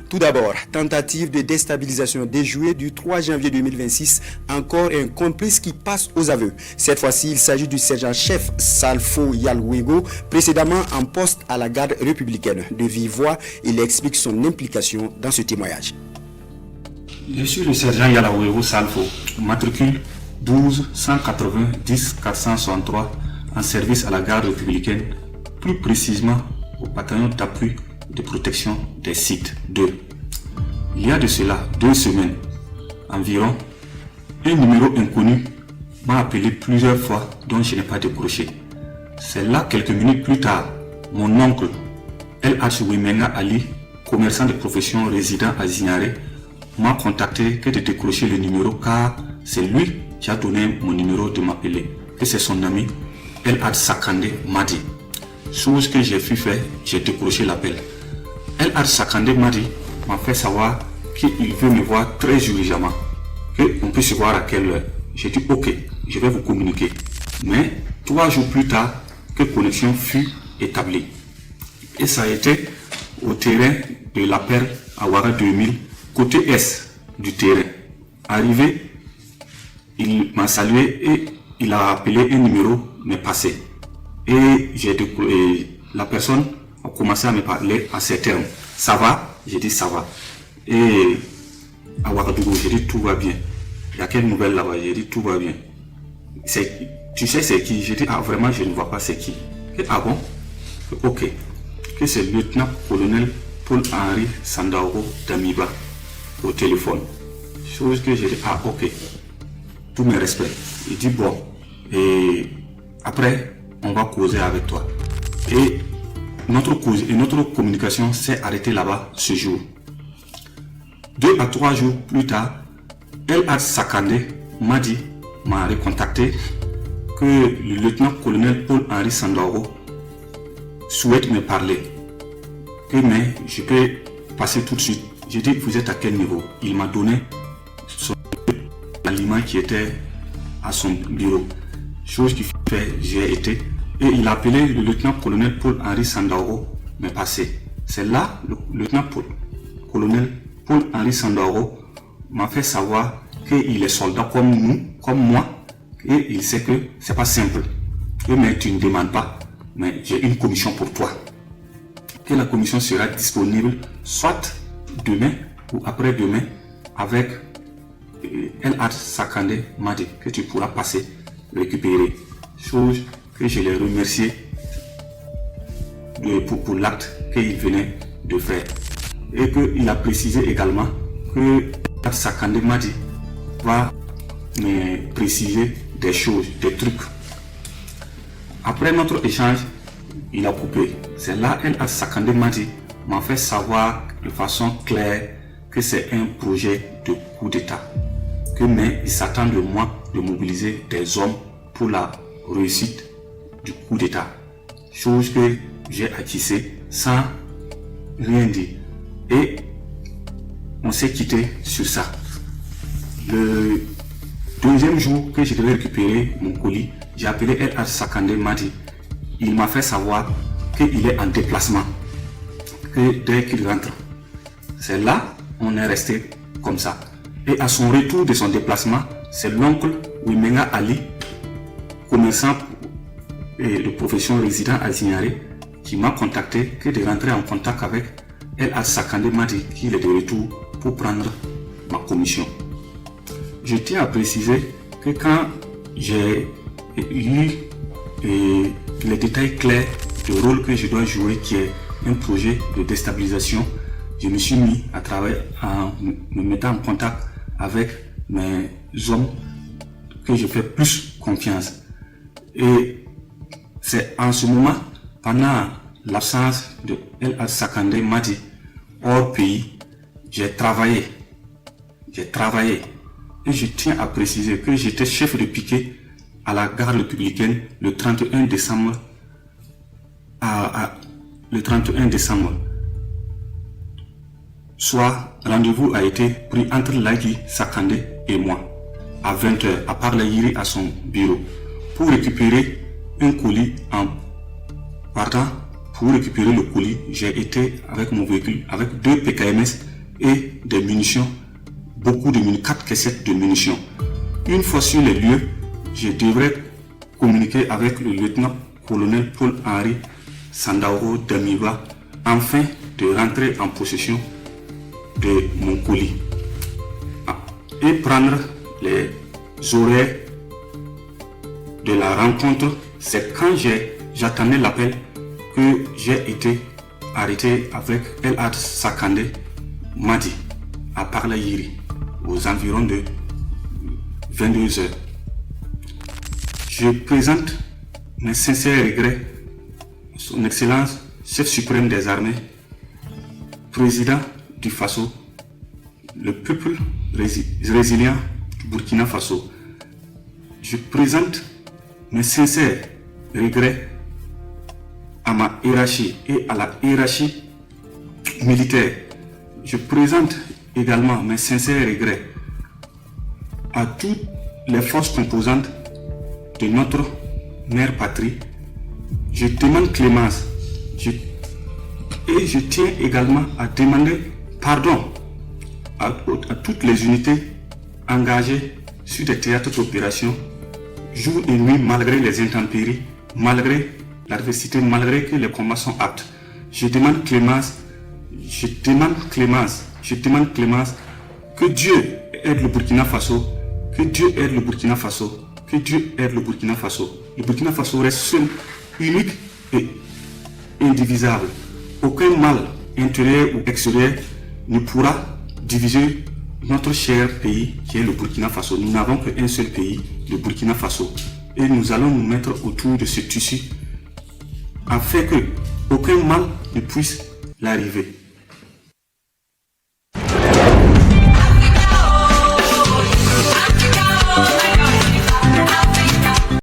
Tout d'abord, tentative de déstabilisation déjouée du 3 janvier 2026, encore un complice qui passe aux aveux. Cette fois-ci, il s'agit du sergent-chef Salfo Yalwego, précédemment en poste à la garde républicaine. De vive voix, il explique son implication dans ce témoignage. Je suis le sergent Yalwego Salfo, matricule 12 180 10 463 en service à la garde républicaine, plus précisément au bataillon d'appui de protection des sites 2. Il y a de cela 2 semaines environ, un numéro inconnu m'a appelé plusieurs fois dont je n'ai pas décroché. C'est là, quelques minutes plus tard, mon oncle El Wimenga Ali, commerçant de profession résident à Zignaré, m'a contacté que de décrocher le numéro car c'est lui qui a donné mon numéro de m'appeler, que c'est son ami El Sakande Madi. Chose que j'ai fait, j'ai décroché l'appel. El Sakande Madi m'a fait savoir qu'il veut me voir très urgemment, qu'on peut se voir à quelle heure. J'ai dit ok, je vais vous communiquer. Mais 3 jours plus tard, que connexion fut établie. Et ça a été au terrain de la Perle à Ouara 2000, côté est du terrain. Arrivé, il m'a salué et il a appelé un numéro, mais passé. Et la personne a commencé à me parler à ces termes. Ça va? J'ai dit ça va. Et à Ouagadougou, j'ai dit tout va bien. Il y a quelle nouvelle là-bas? J'ai dit tout va bien. Tu sais c'est qui? J'ai dit ah vraiment je ne vois pas c'est qui. Et, ah bon? Ok. Que c'est le lieutenant-colonel Paul-Henri Sandaogo Damiba au téléphone. Chose que j'ai dit ah ok. Tous mes respects. Il dit bon. Et après on va causer avec toi. Et notre communication s'est arrêtée là-bas ce jour. 2 à 3 jours plus tard, El Sakande m'a recontacté que le lieutenant-colonel Paul-Henri Sandaogo souhaite me parler. Mais je peux passer tout de suite. J'ai dit vous êtes à quel niveau? Il m'a donné l'aliment qui était à son bureau. Chose qui fait, j'ai été. Et il a appelé le lieutenant-colonel Paul-Henri Sandaogo me passer. C'est là le lieutenant-colonel Paul-Henri Sandaogo m'a fait savoir qu'il est soldat comme nous, comme moi, et il sait que c'est pas simple. Mais tu ne demandes pas, mais j'ai une commission pour toi. Et la commission sera disponible soit demain ou après-demain avec El Sakande Madi que tu pourras passer récupérer. Chose que je l'ai remercié pour l'acte qu'il venait de faire. Et qu'il a précisé également que Sakande Madi va me préciser des choses, des trucs. Après notre échange, il a coupé. C'est là El Sakande Madi m'a fait savoir de façon claire que c'est un projet de coup d'État. Mais il s'attend de moi de mobiliser des hommes pour la réussite du coup d'État. Chose que j'ai acquissée sans rien dire. Et on s'est quitté sur ça. Le deuxième jour que je devais récupérer mon colis, j'ai appelé El Sakande Madi. Il m'a fait savoir qu'il est en déplacement. Que dès qu'il rentre, c'est là on est resté comme ça. Et à son retour de son déplacement, c'est l'oncle Wimenga Ali, commerçant et de profession résident à Zignaré, qui m'a contacté que de rentrer en contact avec El Sakande Madi, qui est de retour pour prendre ma commission. Je tiens à préciser que quand j'ai eu les détails clairs du rôle que je dois jouer, qui est un projet de déstabilisation, je me suis mis à travailler en me mettant en contact avec mes hommes que je fais plus confiance. Et c'est en ce moment, pendant l'absence de El Sakande Madi hors pays, j'ai travaillé. Et je tiens à préciser que j'étais chef de piquet à la garde républicaine le 31 décembre. Le 31 décembre. Soit rendez-vous a été pris entre Lagi Sakande et moi à 20h à Parlayiri à son bureau pour récupérer un colis. En partant pour récupérer le colis, j'ai été avec mon véhicule avec 2 PKMS et des munitions, beaucoup de munitions, 4 caissettes de munitions. Une fois sur les lieux, je devrais communiquer avec le lieutenant-colonel Paul-Henri Sandauro Damiba afin de rentrer en possession de mon colis et prendre les horaires de la rencontre. C'est quand j'attendais l'appel que j'ai été arrêté avec El Had Sakande Madi à Parlayiri aux environs de 22 heures. Je présente mes sincères regrets à Son Excellence, chef suprême des armées, président du Faso, le peuple résilient du Burkina Faso. Je présente mes sincères regrets à ma hiérarchie et à la hiérarchie militaire. Je présente également mes sincères regrets à toutes les forces composantes de notre mère patrie. Je demande clémence et je tiens également à demander pardon à toutes les unités engagées sur des théâtres d'opération jour et nuit, malgré les intempéries, malgré l'adversité, malgré que les combats sont aptes. Je demande clémence, que Dieu aide le Burkina Faso, que Dieu aide le Burkina Faso, que Dieu aide le Burkina Faso. Le Burkina Faso reste seul, unique et indivisable. Aucun mal intérieur ou extérieur ne pourra diviser notre cher pays qui est le Burkina Faso. Nous n'avons qu'un seul pays, le Burkina Faso. Et nous allons nous mettre autour de ce tissu afin que aucun mal ne puisse l'arriver.